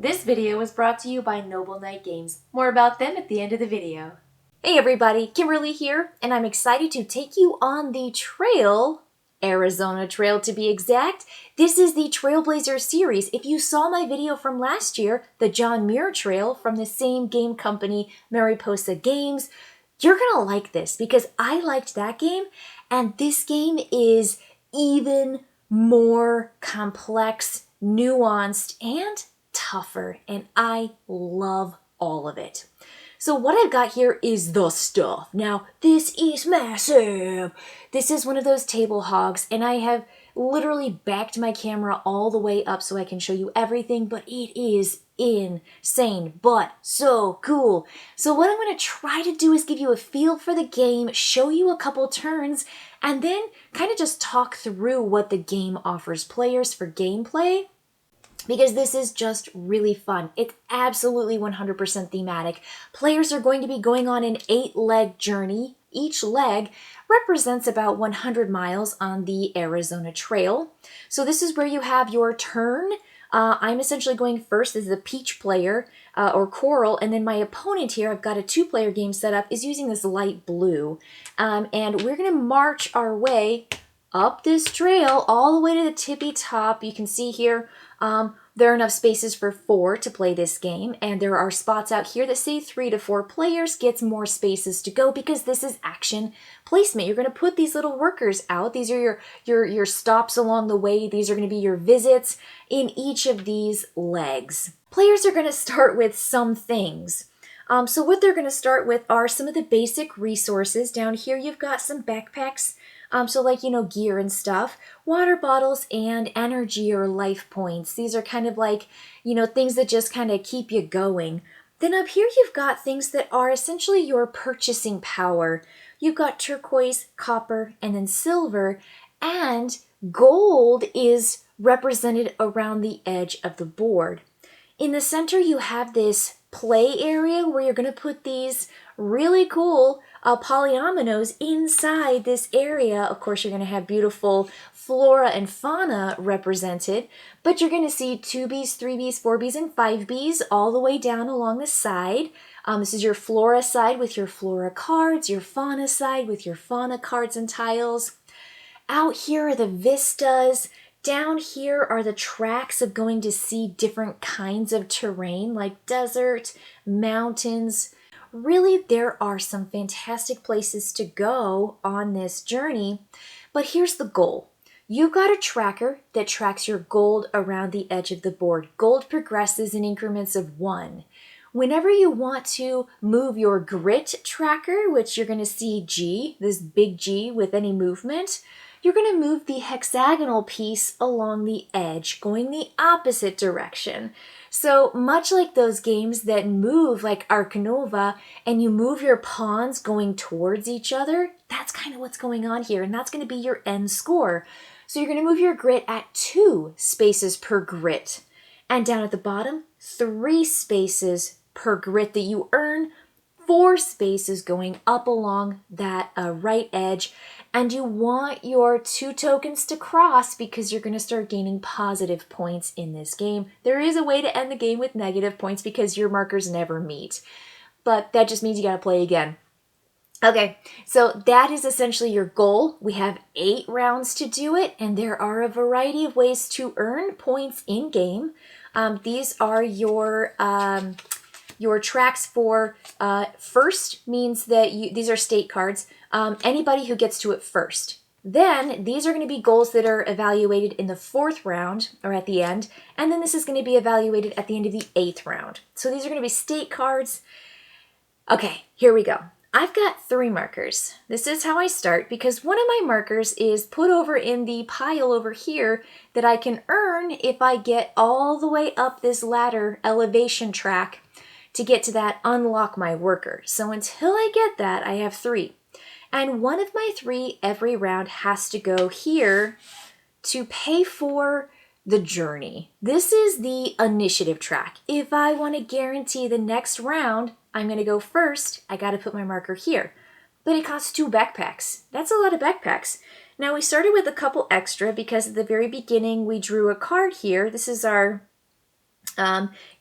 This video was brought to you by Noble Knight Games. More about them at the end of the video. Hey everybody, Kimberly here, and I'm excited to take you on the trail, Arizona Trail to be exact. This is the Trailblazer series. If you saw my video from last year, the John Muir Trail from the same game company, Mariposa Games, you're gonna like this because I liked that game, and this game is even more complex, nuanced, and tougher, and I love all of it. So what I've got here is the stuff. Now, this is massive. This is one of those table hogs, and I have literally backed my camera all the way up so I can show you everything, but it is insane, but so cool. So what I'm going to try to do is give you a feel for the game, show you a couple turns, and then kind of just talk through what the game offers players for gameplay, because this is just really fun. It's absolutely 100% thematic. Players are going to be going on an 8-leg journey. Each leg represents about 100 miles on the Arizona Trail. So this is where you have your turn. I'm essentially going first as the peach player, or coral, and then my opponent here, I've got a 2-player game set up, is using this light blue. And we're gonna march our way up this trail all the way to the tippy top. You can see here, there are enough spaces for 4 to play this game, and there are spots out here that say 3 to 4 players gets more spaces to go because this is action placement. You're going to put these little workers out. These are your stops along the way. These are going to be your visits in each of these legs. Players are going to start with some things. So what they're going to start with are some of the basic resources. Down here you've got some backpacks. So like, gear and stuff, water bottles, and energy or life points. These are kind of like, things that just kind of keep you going. Then up here you've got things that are essentially your purchasing power. You've got turquoise, copper, and then silver, and gold is represented around the edge of the board. In the center you have this play area where you're going to put these really cool polyominoes inside this area. Of course, you're going to have beautiful flora and fauna represented, but you're going to see 2Bs, 3Bs, 4Bs, and 5Bs all the way down along the side. This is your flora side with your flora cards, your fauna side with your fauna cards and tiles. Out here are the vistas. Down here are the tracks of going to see different kinds of terrain like desert, mountains. Really, there are some fantastic places to go on this journey, but here's the goal. You've got a tracker that tracks your gold around the edge of the board. Gold progresses in increments of 1. Whenever you want to move your grit tracker, which you're going to see G, this big G with any movement, you're going to move the hexagonal piece along the edge, going the opposite direction. So much like those games that move like Arcanova, and you move your pawns going towards each other, that's kind of what's going on here, and that's going to be your end score. So you're going to move your grit at 2 spaces per grit, and down at the bottom, 3 spaces per grit that you earn, 4 spaces going up along that right edge, and you want your 2 tokens to cross because you're going to start gaining positive points in this game. There is a way to end the game with negative points because your markers never meet, but that just means you got to play again. Okay, so that is essentially your goal. We have 8 rounds to do it, and there are a variety of ways to earn points in game. These are your tracks for first means that these are state cards. Anybody who gets to it first. Then these are going to be goals that are evaluated in the 4th round or at the end. And then this is going to be evaluated at the end of the 8th round. So these are going to be state cards. Okay, here we go. I've got 3 markers. This is how I start because one of my markers is put over in the pile over here that I can earn if I get all the way up this ladder elevation track to get to that unlock my worker. So until I get that, I have 3. And one of my 3 every round has to go here to pay for the journey. This is the initiative track. If I want to guarantee the next round, I'm going to go first, I got to put my marker here. But it costs 2 backpacks. That's a lot of backpacks. Now we started with a couple extra because at the very beginning we drew a card here. This is our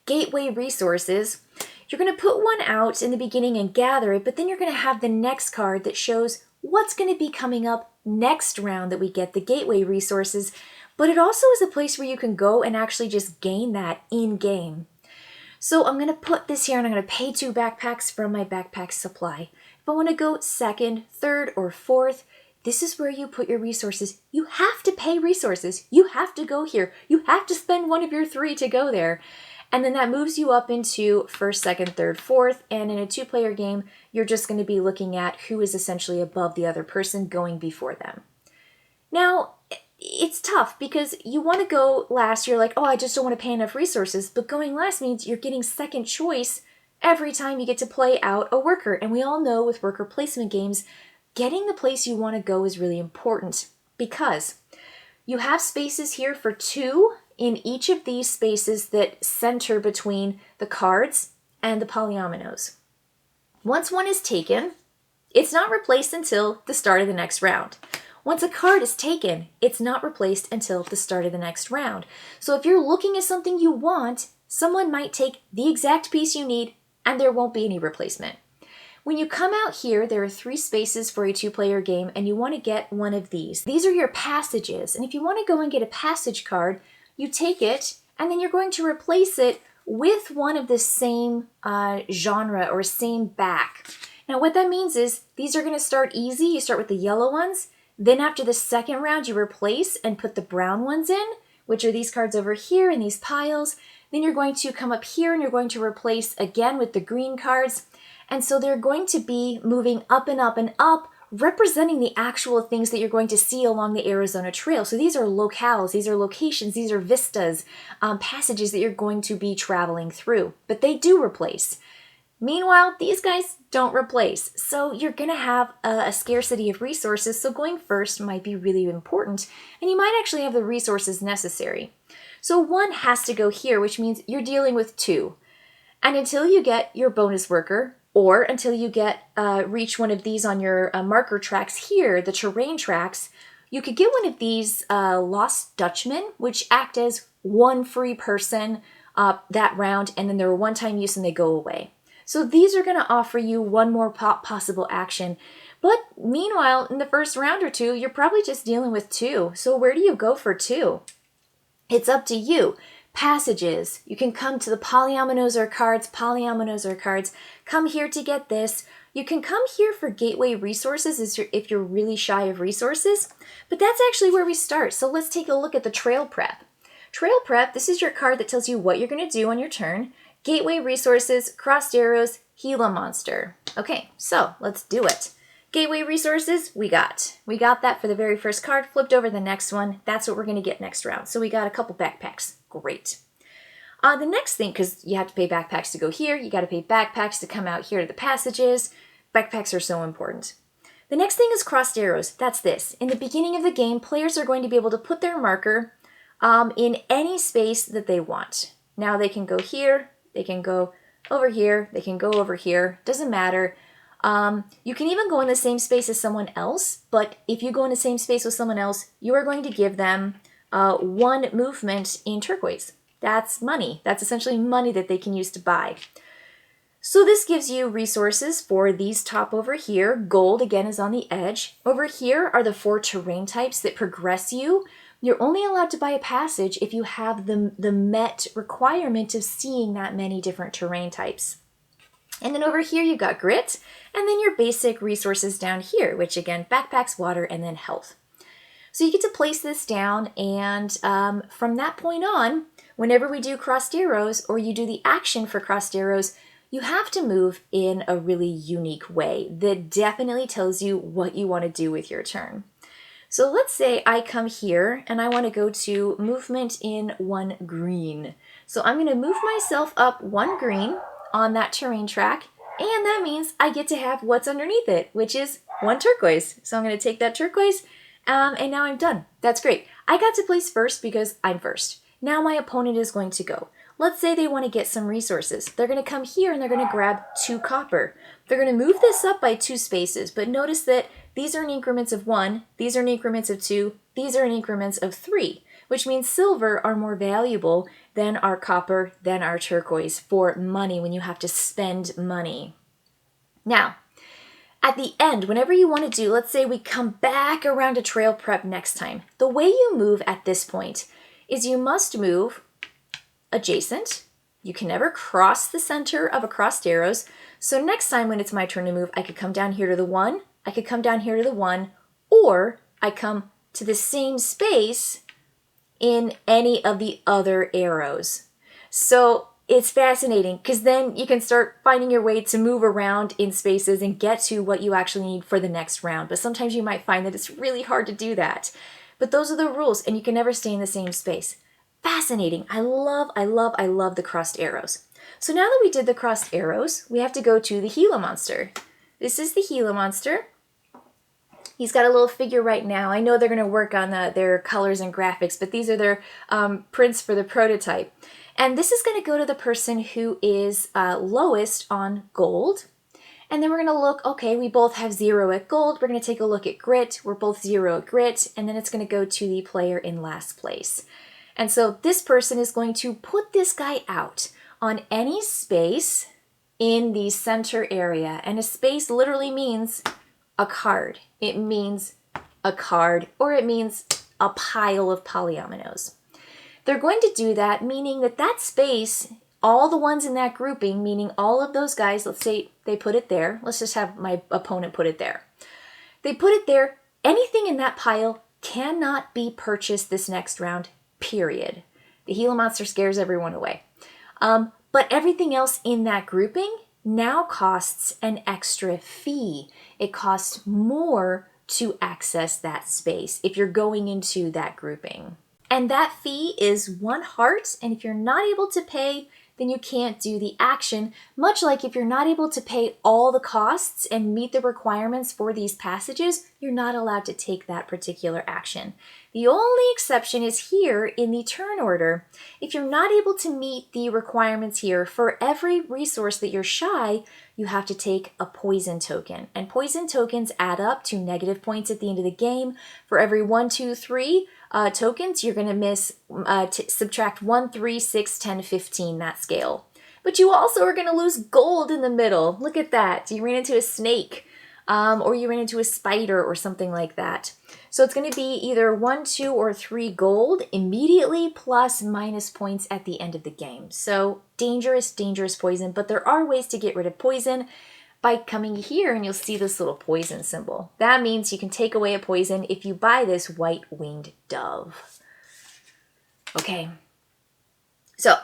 gateway resources, you're going to put one out in the beginning and gather it, but then you're going to have the next card that shows what's going to be coming up next round that we get the gateway resources, but it also is a place where you can go and actually just gain that in-game. So I'm going to put this here and I'm going to pay 2 backpacks from my backpack supply. If I want to go second, third, or fourth, this is where you put your resources. You have to pay resources. You have to go here. You have to spend one of your 3 to go there. And then that moves you up into first, second, third, fourth. And in a 2-player game, you're just going to be looking at who is essentially above the other person going before them. Now, it's tough because you want to go last. You're like, oh, I just don't want to pay enough resources. But going last means you're getting second choice every time you get to play out a worker. And we all know with worker placement games, getting the place you want to go is really important because you have spaces here for 2 in each of these spaces that center between the cards and the polyominoes. Once one is taken, it's not replaced until the start of the next round. Once a card is taken, it's not replaced until the start of the next round. So if you're looking at something you want, someone might take the exact piece you need and there won't be any replacement. When you come out here, there are 3 spaces for a 2-player game and you want to get one of these. These are your passages. And if you want to go and get a passage card, you take it and then you're going to replace it with one of the same genre or same back. Now what that means is these are going to start easy. You start with the yellow ones. Then after the second round, you replace and put the brown ones in, which are these cards over here in these piles. Then you're going to come up here and you're going to replace again with the green cards. And so they're going to be moving up and up and up, representing the actual things that you're going to see along the Arizona Trail. So these are locales, these are locations, these are vistas, passages that you're going to be traveling through. But they do replace. Meanwhile, these guys don't replace. So you're going to have a scarcity of resources. So going first might be really important. And you might actually have the resources necessary. So 1 has to go here, which means you're dealing with 2. And until you get your bonus worker, or until you get reach one of these on your marker tracks here, the terrain tracks, you could get one of these Lost Dutchmen, which act as 1 free person that round, and then they're a one-time use and they go away. So these are going to offer you 1 more possible action. But meanwhile, in the first round or 2, you're probably just dealing with 2. So where do you go for 2? It's up to you. Passages. You can come to the polyominoes or cards, come here to get this. You can come here for gateway resources if you're really shy of resources, but that's actually where we start. So let's take a look at the trail prep. Trail prep, this is your card that tells you what you're going to do on your turn. Gateway resources, crossed arrows, Thehila Monster. Okay, so let's do it. Gateway resources, we got that for the very first card, flipped over the next one. That's what we're going to get next round. So we got a couple backpacks. Great. The next thing, because you have to pay backpacks to go here, you got to pay backpacks to come out here to the passages. Backpacks are so important. The next thing is crossed arrows. That's this. In the beginning of the game, players are going to be able to put their marker in any space that they want. Now they can go here, they can go over here, they can go over here. Doesn't matter. You can even go in the same space as someone else, but if you go in the same space with someone else, you are going to give them 1 movement in turquoise. That's money. That's essentially money that they can use to buy. So this gives you resources for these top over here. Gold, again, is on the edge. Over here are the 4 terrain types that progress you. You're only allowed to buy a passage if you have the met requirement of seeing that many different terrain types. And then over here you've got grit, and then your basic resources down here, which again, backpacks, water, and then health. So you get to place this down, and from that point on, whenever we do crossed arrows, or you do the action for crossed arrows, you have to move in a really unique way that definitely tells you what you want to do with your turn. So let's say I come here and I want to go to movement in 1 green. So I'm going to move myself up 1 green on that terrain track, and that means I get to have what's underneath it, which is 1 turquoise. So I'm going to take that turquoise, and now I'm done. That's great. I got to place first because I'm first. Now my opponent is going to go. Let's say they want to get some resources. They're going to come here and they're going to grab 2 copper. They're going to move this up by 2 spaces, but notice that these are in increments of 1, these are in increments of 2, these are in increments of 3. which means silver are more valuable than our copper, than our turquoise for money when you have to spend money. Now, at the end, whenever you want to do, let's say we come back around to trail prep next time, the way you move at this point is you must move adjacent. You can never cross the center of a crossed arrows. So next time when it's my turn to move, I could come down here to the 1, I could come down here to the 1, or I come to the same space in any of the other arrows. So it's fascinating because then you can start finding your way to move around in spaces and get to what you actually need for the next round. But sometimes you might find that it's really hard to do that. But those are the rules, and you can never stay in the same space. Fascinating. I love the crossed arrows. So now that we did the crossed arrows, we have to go to the Thehila Monster. This is the Thehila Monster. He's got a little figure right now. I know they're going to work on their colors and graphics, but these are their prints for the prototype. And this is going to go to the person who is lowest on gold. And then we're going to look, okay, we both have 0 at gold. We're going to take a look at grit. We're both 0 at grit. And then it's going to go to the player in last place. And so this person is going to put this guy out on any space in the center area. And a space literally means a card. It means a card, or it means a pile of polyominoes. They're going to do that, meaning that that space, all the ones in that grouping, meaning all of those guys, let's say they put it there. Let's just have my opponent put it there. They put it there. Anything in that pile cannot be purchased this next round, period. The Thehila Monster scares everyone away. But everything else in that grouping now costs an extra fee. It costs more to access that space if you're going into that grouping. And that fee is 1 heart, and if you're not able to pay, then you can't do the action, much like if you're not able to pay all the costs and meet the requirements for these passages, you're not allowed to take that particular action. The only exception is here in the turn order. If you're not able to meet the requirements here, for every resource that you're shy, you have to take a poison token. And poison tokens add up to negative points at the end of the game. For every 1, 2, 3 tokens, you're going to subtract 1, 3, 6, 10, 15, that scale. But you also are going to lose gold in the middle. Look at that. You ran into a snake, or you ran into a spider or something like that. So it's going to be either 1, 2, or 3 gold immediately, plus minus points at the end of the game. So dangerous, dangerous poison, but there are ways to get rid of poison by coming here, and you'll see this little poison symbol. That means you can take away a poison if you buy this white-winged dove. Okay, so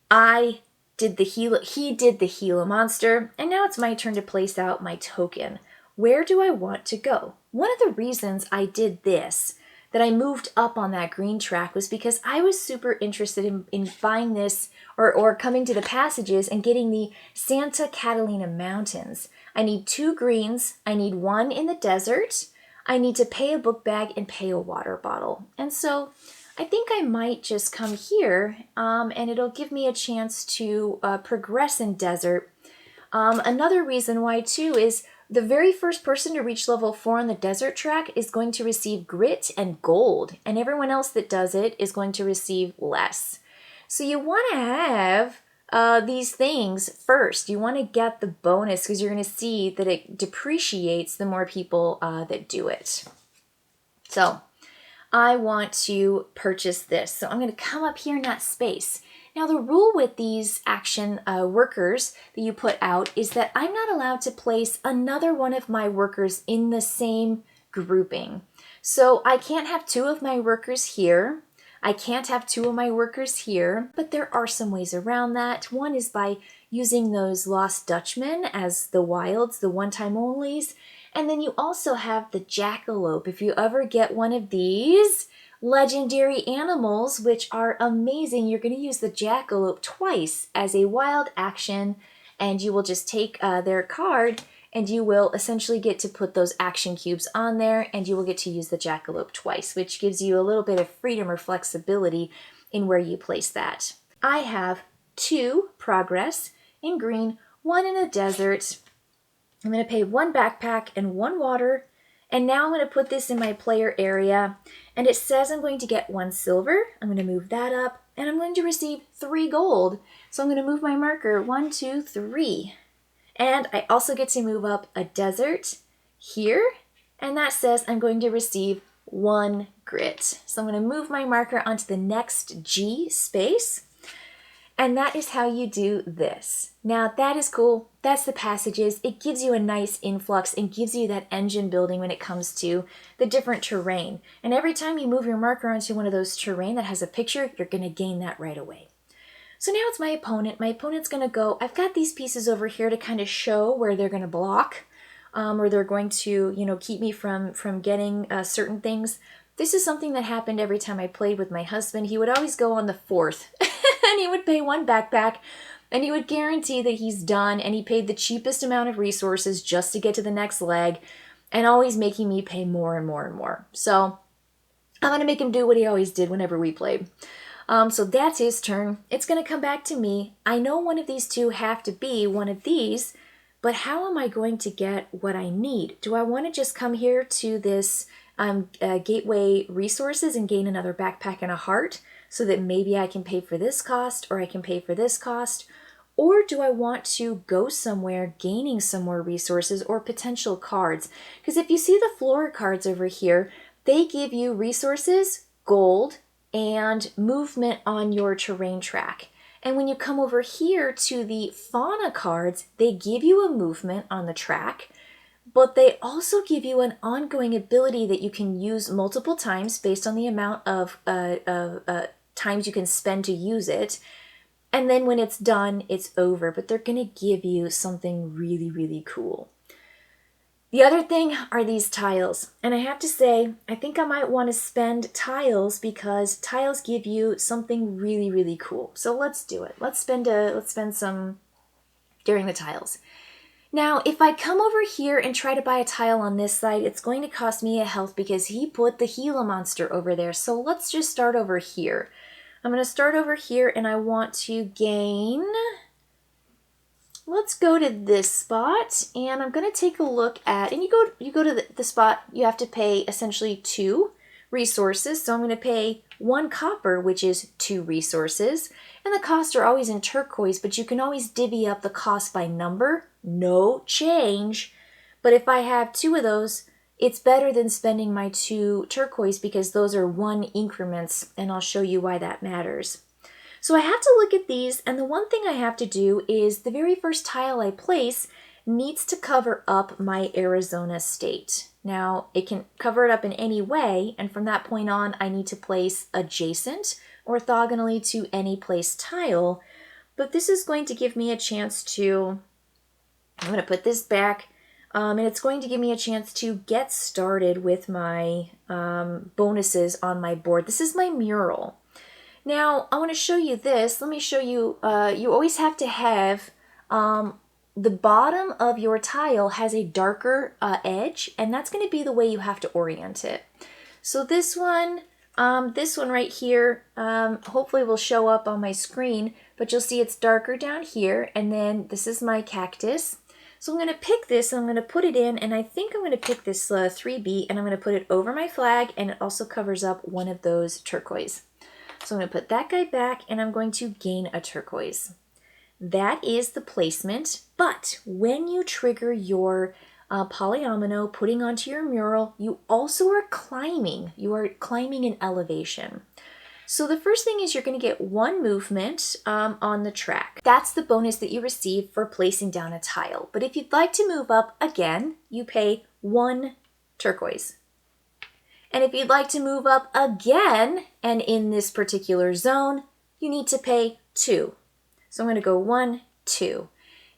he did the Thehila Monster, and now it's my turn to place out my token. Where do I want to go? One of the reasons I did this, that I moved up on that green track, was because I was super interested in buying this or coming to the passages and getting the Santa Catalina Mountains. I need 2 greens, I need 1 in the desert, I need to pay a book bag and pay a water bottle. And so I think I might just come here and it'll give me a chance to progress in desert. Another reason why too is the very first person to reach level 4 on the desert track is going to receive grit and gold, and everyone else that does it is going to receive less. So you want to have these things first. You want to get the bonus because you're going to see that it depreciates the more people that do it. So I want to purchase this. So I'm going to come up here in that space. Now the rule with these action workers that you put out is that I'm not allowed to place another one of my workers in the same grouping. So I can't have 2 of my workers here. I can't have 2 of my workers here, but there are some ways around that. One is by using those Lost Dutchmen as the wilds, the one-time onlys. And then you also have the jackalope. If you ever get one of these legendary animals, which are amazing, you're going to use the jackalope twice as a wild action, and you will just take their card, and you will essentially get to put those action cubes on there, and you will get to use the jackalope twice, which gives you a little bit of freedom or flexibility in where you place that. I have 2 progress in green, 1 in a desert. I'm going to pay 1 backpack and 1 water, And now I'm going to put this in my player area, and it says I'm going to get 1 silver. I'm going to move that up, and I'm going to receive 3 gold. So I'm going to move my marker 1, 2, 3. And I also get to move up a desert here, and that says I'm going to receive 1 grit. So I'm going to move my marker onto the next G space, and that is how you do this. Now that is cool. That's the passages. It gives you a nice influx and gives you that engine building when it comes to the different terrain. And every time you move your marker onto one of those terrain that has a picture, you're going to gain that right away. So now it's my opponent. My opponent's going to go, I've got these pieces over here to kind of show where they're going to block, or they're going to, keep me from getting certain things. This is something that happened every time I played with my husband. He would always go on the 4th, and he would pay 1 backpack, and he would guarantee that he's done, and he paid the cheapest amount of resources just to get to the next leg, and always making me pay more and more and more. So I'm going to make him do what he always did whenever we played. So that's his turn. It's going to come back to me. I know one of these two have to be one of these, but how am I going to get what I need? Do I want to just come here to this gateway resources and gain another backpack and a heart so that maybe I can pay for this cost or I can pay for this cost? Or do I want to go somewhere gaining some more resources or potential cards? Because if you see the flora cards over here, they give you resources, gold, and movement on your terrain track. And when you come over here to the fauna cards, they give you a movement on the track, but they also give you an ongoing ability that you can use multiple times based on the amount of times you can spend to use it. And then when it's done, it's over, but they're going to give you something really, really cool. The other thing are these tiles. And I have to say, I think I might want to spend tiles because tiles give you something really, really cool. So let's do it. Let's spend some during the tiles. Now, if I come over here and try to buy a tile on this side, it's going to cost me a health because he put the Thehila Monster over there. So let's just start over here. I'm going to start over here and I want to gain... Let's go to this spot and I'm going to take a look at, and you go to the spot, you have to pay essentially 2 resources. So I'm going to pay 1 copper, which is 2 resources. And the costs are always in turquoise, but you can always divvy up the cost by number. No change. But if I have 2 of those, it's better than spending my 2 turquoise because those are 1 increments, and I'll show you why that matters. So I have to look at these, and the one thing I have to do is the very first tile I place needs to cover up my Arizona state. Now, it can cover it up in any way, and from that point on, I need to place adjacent orthogonally to any placed tile, but this is going to give me a chance to, I'm going to put this back, and it's going to give me a chance to get started with my bonuses on my board. This is my mural. Now, I want to show you this. Let me show you, you always have to have, the bottom of your tile has a darker edge, and that's going to be the way you have to orient it. So this one right here, hopefully will show up on my screen, but you'll see it's darker down here, and then this is my cactus. So I'm going to pick this, and I'm going to put it in, and I think I'm going to pick this 3B, and I'm going to put it over my flag, and it also covers up one of those turquoise. So I'm going to put that guy back, and I'm going to gain a turquoise. That is the placement, but when you trigger your polyomino, putting onto your mural, you also are climbing. You are climbing an elevation. So the first thing is you're going to get 1 movement on the track. That's the bonus that you receive for placing down a tile. But if you'd like to move up again, you pay 1 turquoise. And if you'd like to move up again, and in this particular zone, you need to pay 2. So I'm going to go 1, 2.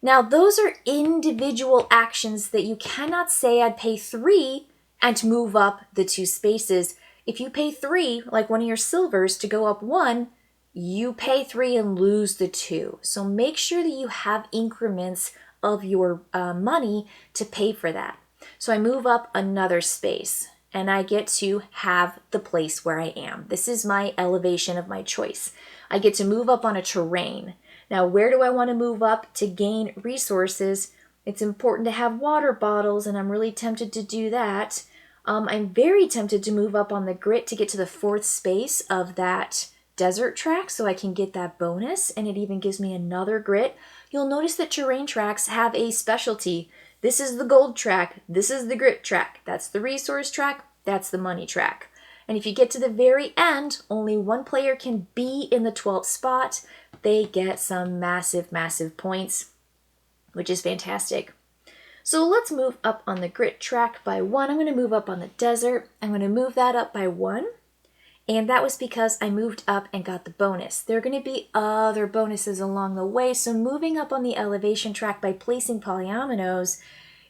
Now those are individual actions that you cannot say I'd pay 3 and move up the 2 spaces. If you pay 3, like one of your silvers, to go up 1, you pay 3 and lose the 2. So make sure that you have increments of your money to pay for that. So I move up another space, and I get to have the place where I am. This is my elevation of my choice. I get to move up on a terrain. Now, where do I want to move up to gain resources? It's important to have water bottles, and I'm really tempted to do that. I'm very tempted to move up on the grit to get to the 4th space of that desert track so I can get that bonus, and it even gives me another grit. You'll notice that terrain tracks have a specialty. This is the gold track, this is the grit track, that's the resource track, that's the money track. And if you get to the very end, only one player can be in the 12th spot. They get some massive, massive points, which is fantastic. So let's move up on the grit track by 1. I'm going to move up on the desert. I'm going to move that up by 1. And that was because I moved up and got the bonus. There are going to be other bonuses along the way. So moving up on the elevation track by placing polyominoes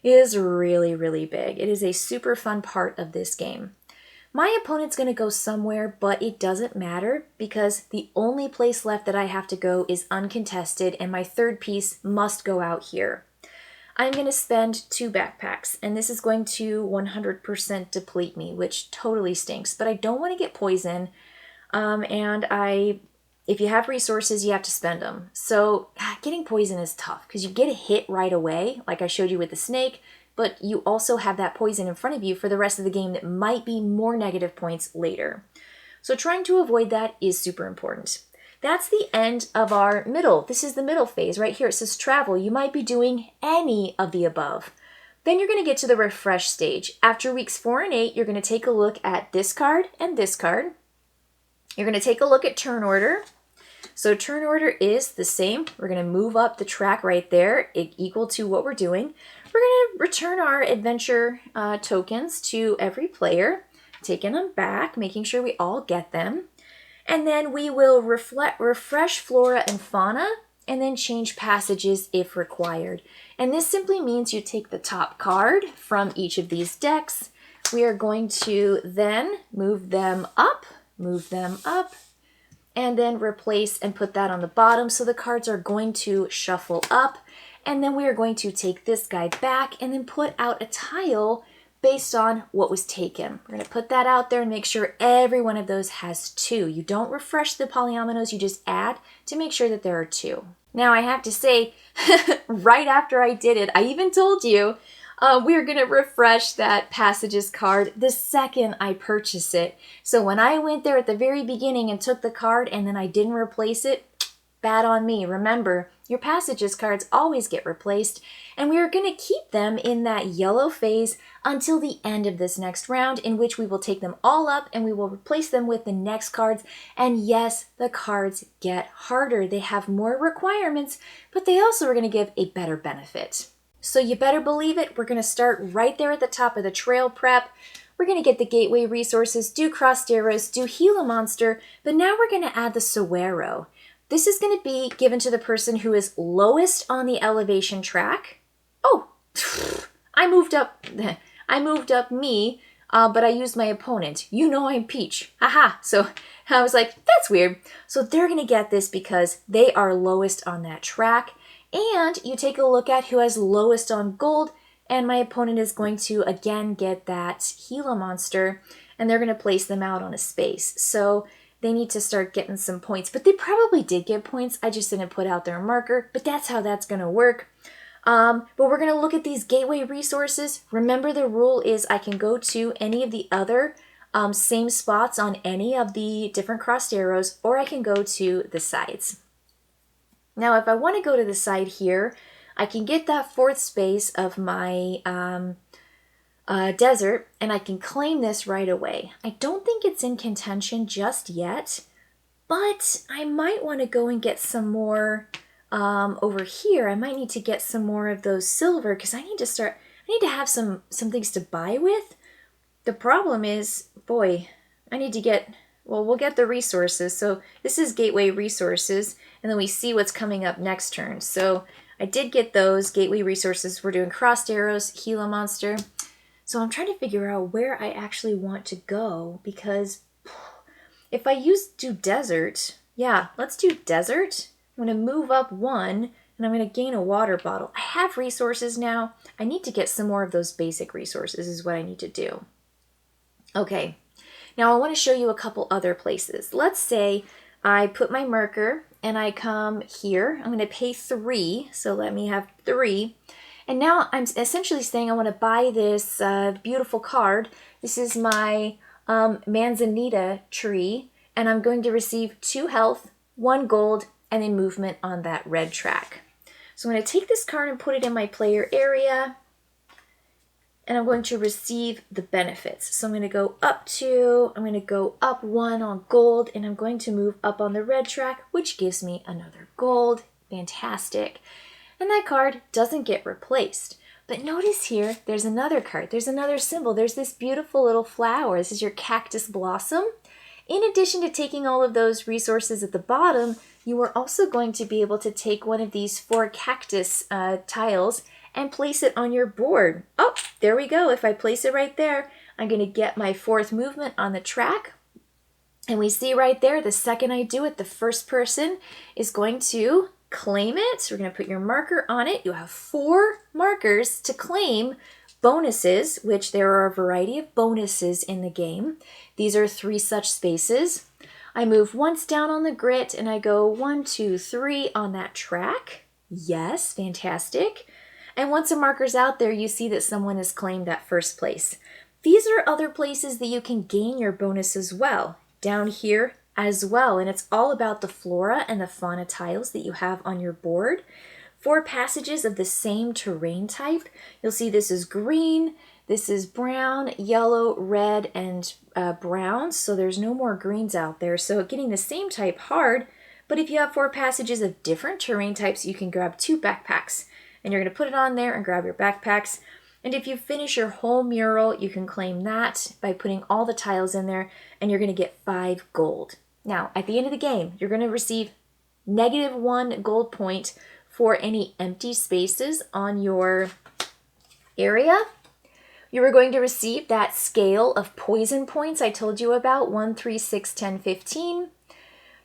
is really, really big. It is a super fun part of this game. My opponent's going to go somewhere, but it doesn't matter because the only place left that I have to go is uncontested, and my 3rd piece must go out here. I'm going to spend 2 backpacks, and this is going to 100% deplete me, which totally stinks, but I don't want to get poison, if you have resources, you have to spend them. So getting poison is tough because you get a hit right away, like I showed you with the snake, but you also have that poison in front of you for the rest of the game that might be more negative points later. So trying to avoid that is super important. That's the end of our middle. This is the middle phase right here. It says travel. You might be doing any of the above. Then you're going to get to the refresh stage. After weeks 4 and 8, you're going to take a look at this card and this card. You're going to take a look at turn order. So turn order is the same. We're going to move up the track right there, equal to what we're doing. We're going to return our adventure tokens to every player, taking them back, making sure we all get them. And then we will refresh flora and fauna, and then change passages if required. And this simply means you take the top card from each of these decks. We are going to then move them up, and then replace and put that on the bottom. So the cards are going to shuffle up, and then we are going to take this guy back and then put out a tile based on what was taken. We're going to put that out there and make sure every one of those has 2. You don't refresh the polyominoes, you just add to make sure that there are 2. Now I have to say, right after I did it, I even told you we're going to refresh that passages card the second I purchase it. So when I went there at the very beginning and took the card and then I didn't replace it, bad on me. Remember, your passages cards always get replaced, and we are going to keep them in that yellow phase until the end of this next round, in which we will take them all up and we will replace them with the next cards. And yes, the cards get harder. They have more requirements, but they also are going to give a better benefit. So you better believe it. We're going to start right there at the top of the trail prep. We're going to get the gateway resources, do crossed arrows, do Thehila Monster, but now we're going to add the Suero. This is going to be given to the person who is lowest on the elevation track. Oh, I moved up me, but I used my opponent. You know I'm Peach. Haha. So I was like, that's weird. So they're going to get this because they are lowest on that track. And you take a look at who has lowest on gold, and my opponent is going to again get that Thehila Monster, and they're going to place them out on a space. So they need to start getting some points, but they probably did get points. I just didn't put out their marker, but that's how that's going to work. But we're going to look at these gateway resources. Remember, the rule is I can go to any of the other same spots on any of the different crossed arrows, or I can go to the sides. Now, if I want to go to the side here, I can get that 4th space of my desert, and I can claim this right away. I don't think it's in contention just yet, but I might want to go and get some more over here. I might need to get some more of those silver because I need to have some things to buy with. The problem is, boy, I need to get, well, we'll get the resources. So this is gateway resources, and then we see what's coming up next turn. So I did get those gateway resources. We're doing crossed arrows, Thehila Monster. So I'm trying to figure out where I actually want to go, because if I do desert, yeah, let's do desert. I'm going to move up 1, and I'm going to gain a water bottle. I have resources now. I need to get some more of those basic resources is what I need to do. Okay, now I want to show you a couple other places. Let's say I put my marker and I come here. I'm going to pay 3, so let me have 3. And now I'm essentially saying I want to buy this beautiful card. This is my manzanita tree, and I'm going to receive 2 health, 1 gold, and then movement on that red track. So I'm going to take this card and put it in my player area, and I'm going to receive the benefits. So I'm going to go up 2, I'm going to go up 1 on gold, and I'm going to move up on the red track, which gives me another gold. Fantastic. And that card doesn't get replaced. But notice here, there's another card. There's another symbol. There's this beautiful little flower. This is your cactus blossom. In addition to taking all of those resources at the bottom, you are also going to be able to take one of these 4 cactus tiles and place it on your board. Oh, there we go. If I place it right there, I'm going to get my 4th movement on the track. And we see right there, the second I do it, the first person is going to claim it. So we're going to put your marker on it. You have 4 markers to claim bonuses, which there are a variety of bonuses in the game. These are 3 such spaces. I move once down on the grid and I go 1, 2, 3 on that track. Yes, fantastic. And once a marker's out there, you see that someone has claimed that first place. These are other places that you can gain your bonus as well. Down here as well, and it's all about the flora and the fauna tiles that you have on your board. 4 passages of the same terrain type. You'll see this is green, this is brown, yellow, red, and brown, so there's no more greens out there. So getting the same type hard, but if you have 4 passages of different terrain types, you can grab 2 backpacks, and you're going to put it on there and grab your backpacks. And if you finish your whole mural, you can claim that by putting all the tiles in there, and you're going to get 5 gold. Now, at the end of the game, you're going to receive -1 gold point for any empty spaces on your area. You are going to receive that scale of poison points I told you about, 1, 3, 6, 10, 15.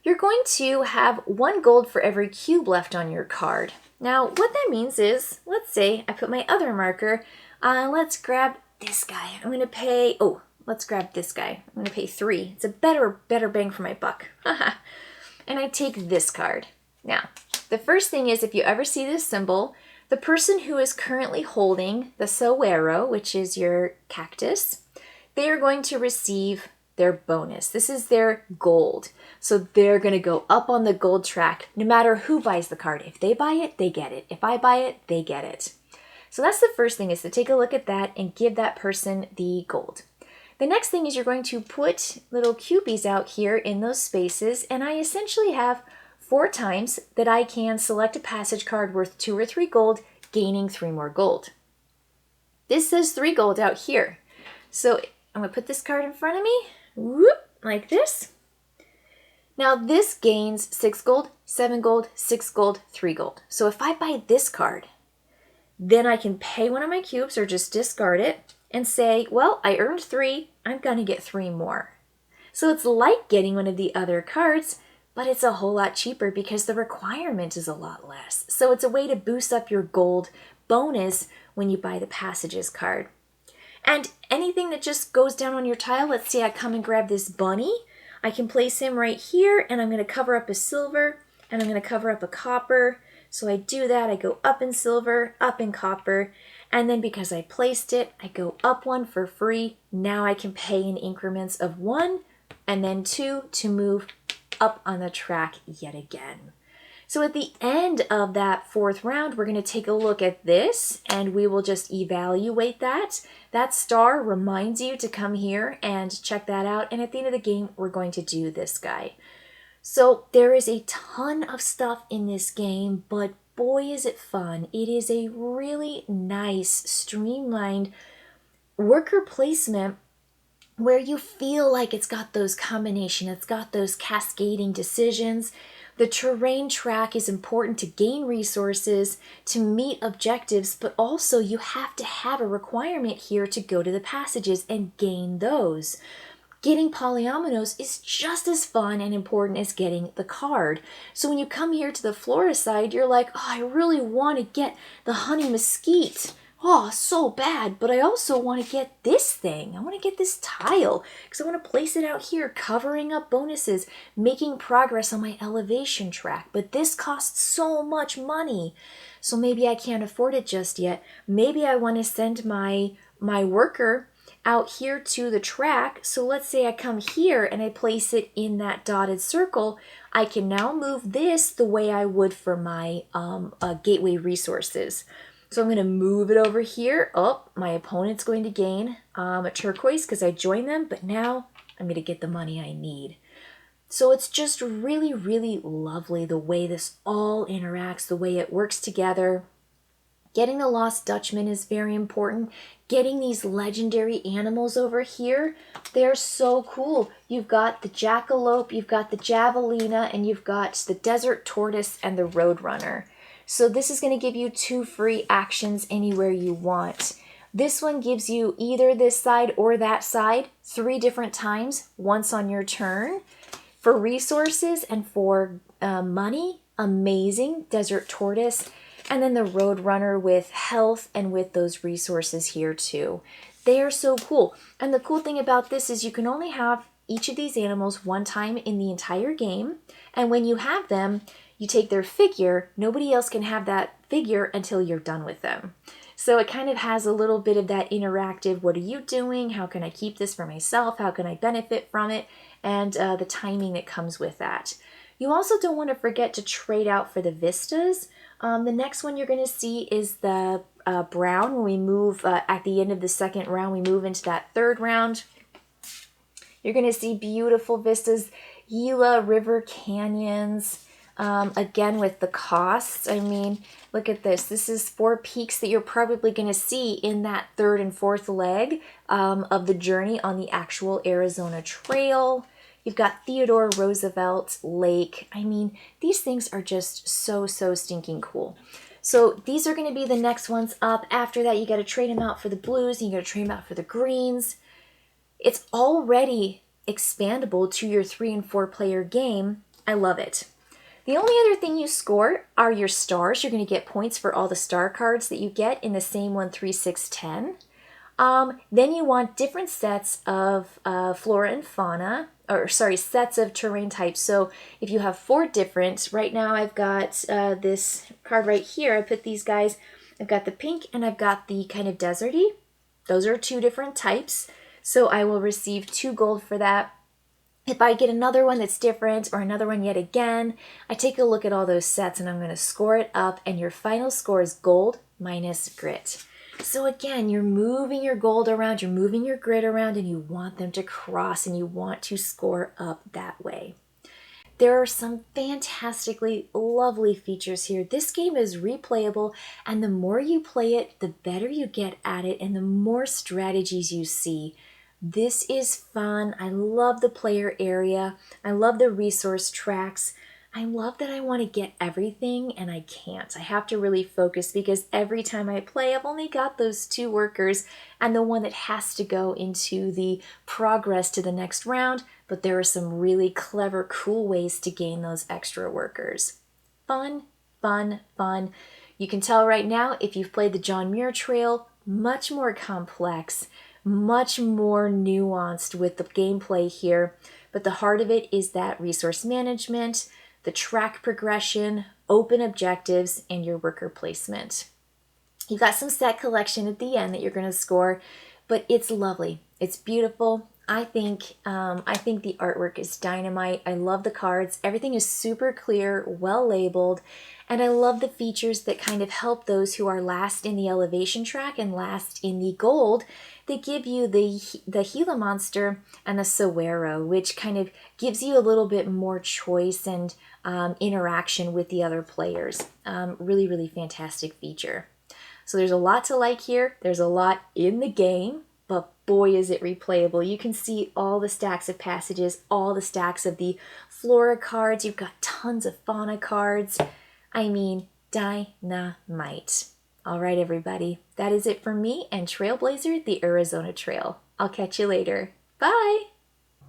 You're going to have 1 gold for every cube left on your card. Now, what that means is, let's say I put my other marker, let's grab this guy. I'm going to pay, let's grab this guy. I'm going to pay 3. It's a better bang for my buck. And I take this card. Now, the first thing is, if you ever see this symbol, the person who is currently holding the saguaro, which is your cactus, they are going to receive their bonus. This is their gold. So they're going to go up on the gold track no matter who buys the card. If they buy it, they get it. If I buy it, they get it. So that's the first thing, is to take a look at that and give that person the gold. The next thing is you're going to put little cubies out here in those spaces, and I essentially have 4 times that I can select a passage card worth 2 or 3 gold, gaining 3 more gold. This says 3 gold out here. So I'm going to put this card in front of me, whoop, like this. Now this gains 6 gold, 7 gold, 6 gold, 3 gold. So if I buy this card, then I can pay one of my cubes or just discard it and say, well, I earned 3, I'm going to get 3 more. So it's like getting one of the other cards, but it's a whole lot cheaper because the requirement is a lot less. So it's a way to boost up your gold bonus when you buy the passages card. And anything that just goes down on your tile, let's say I come and grab this bunny, I can place him right here, and I'm going to cover up a silver, and I'm going to cover up a copper. So I do that, I go up in silver, up in copper, and then because I placed it, I go up 1 for free. Now I can pay in increments of 1 and then 2 to move up on the track yet again. So at the end of that 4th round, we're going to take a look at this and we will just evaluate that. That star reminds you to come here and check that out. And at the end of the game, we're going to do this guy. So there is a ton of stuff in this game, but boy is it fun. It is a really nice, streamlined worker placement where you feel like it's got those combinations, it's got those cascading decisions. The terrain track is important to gain resources, to meet objectives, but also you have to have a requirement here to go to the passages and gain those. Getting polyominoes is just as fun and important as getting the card. So when you come here to the flora side, you're like, oh, I really want to get the honey mesquite. oh, so bad, but I also want to get this thing. I want to get this tile because I want to place it out here, covering up bonuses, making progress on my elevation track. But this costs so much money. So maybe I can't afford it just yet. Maybe I want to send my worker out here to the track. So let's say I come here and I place it in that dotted circle. I can now move this the way I would for my gateway resources. So I'm going to move it over here. Oh, my opponent's going to gain a turquoise because I joined them, but now I'm going to get the money I need. So it's just really, really lovely the way this all interacts, the way it works together. Getting the Lost Dutchman is very important. Getting these legendary animals over here, they're so cool. You've got the jackalope, you've got the javelina, and you've got the desert tortoise and the roadrunner. So this is going to give you 2 free actions anywhere you want. This one gives you either this side or that side 3 different times, once on your turn. For resources and for money, amazing, desert tortoise. And then the roadrunner with health and with those resources here too. They are so cool. And the cool thing about this is you can only have each of these animals one time in the entire game. And when you have them, you take their figure. Nobody else can have that figure until you're done with them. So it kind of has a little bit of that interactive, what are you doing? How can I keep this for myself? How can I benefit from it? And the timing that comes with that. You also don't want to forget to trade out for the vistas. The next one you're going to see is the brown. When we move at the end of the second round, we move into that third round. You're going to see beautiful vistas, Gila River canyons. Again, with the costs, I mean, look at this. This is 4 peaks that you're probably going to see in that 3rd and 4th leg of the journey on the actual Arizona Trail. You've got Theodore Roosevelt Lake. I mean, these things are just so, so stinking cool. So these are going to be the next ones up. After that, you got to trade them out for the blues, and you got to trade them out for the greens. It's already expandable to your 3 and 4 player game. I love it. The only other thing you score are your stars. You're going to get points for all the star cards that you get in the same 1, 3, 6, 10. Then you want different sets of flora and fauna, or sorry, sets of terrain types. So if you have 4 different, right now I've got this card right here. I put these guys, I've got the pink and I've got the kind of deserty. Those are 2 different types. So I will receive 2 gold for that. If I get another one that's different or another one yet again, I take a look at all those sets and I'm going to score it up, and your final score is gold minus grit. So again, you're moving your gold around, you're moving your grit around, and you want them to cross and you want to score up that way. There are some fantastically lovely features here. This game is replayable, and the more you play it, the better you get at it and the more strategies you see. This is fun. I love the player area. I love the resource tracks. I love that I want to get everything and I can't. I have to really focus because every time I play, I've only got those 2 workers and the one that has to go into the progress to the next round, but there are some really clever, cool ways to gain those extra workers. Fun, fun, fun. You can tell right now, if you've played the John Muir Trail, much more complex, much more nuanced with the gameplay here, but the heart of it is that resource management, the track progression, open objectives, and your worker placement. You've got some set collection at the end that you're going to score, but it's lovely. It's beautiful. I think the artwork is dynamite. I love the cards. Everything is super clear, well labeled, and I love the features that kind of help those who are last in the elevation track and last in the gold. They give you the Thehila Monster and the Saguaro, which kind of gives you a little bit more choice and interaction with the other players. Really, really fantastic feature. So there's a lot to like here. There's a lot in the game, but boy is it replayable. You can see all the stacks of passages, all the stacks of the flora cards. You've got tons of fauna cards. I mean, dynamite. All right, everybody. That is it for me and Trailblazer, the Arizona Trail. I'll catch you later. Bye!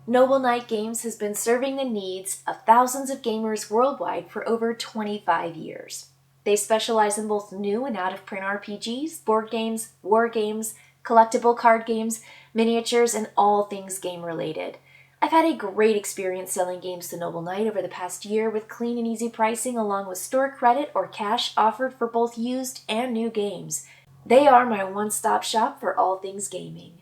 Noble Knight Games has been serving the needs of thousands of gamers worldwide for over 25 years. They specialize in both new and out-of-print RPGs, board games, war games, collectible card games, miniatures, and all things game-related. I've had a great experience selling games to Noble Knight over the past year with clean and easy pricing along with store credit or cash offered for both used and new games. They are my one-stop shop for all things gaming.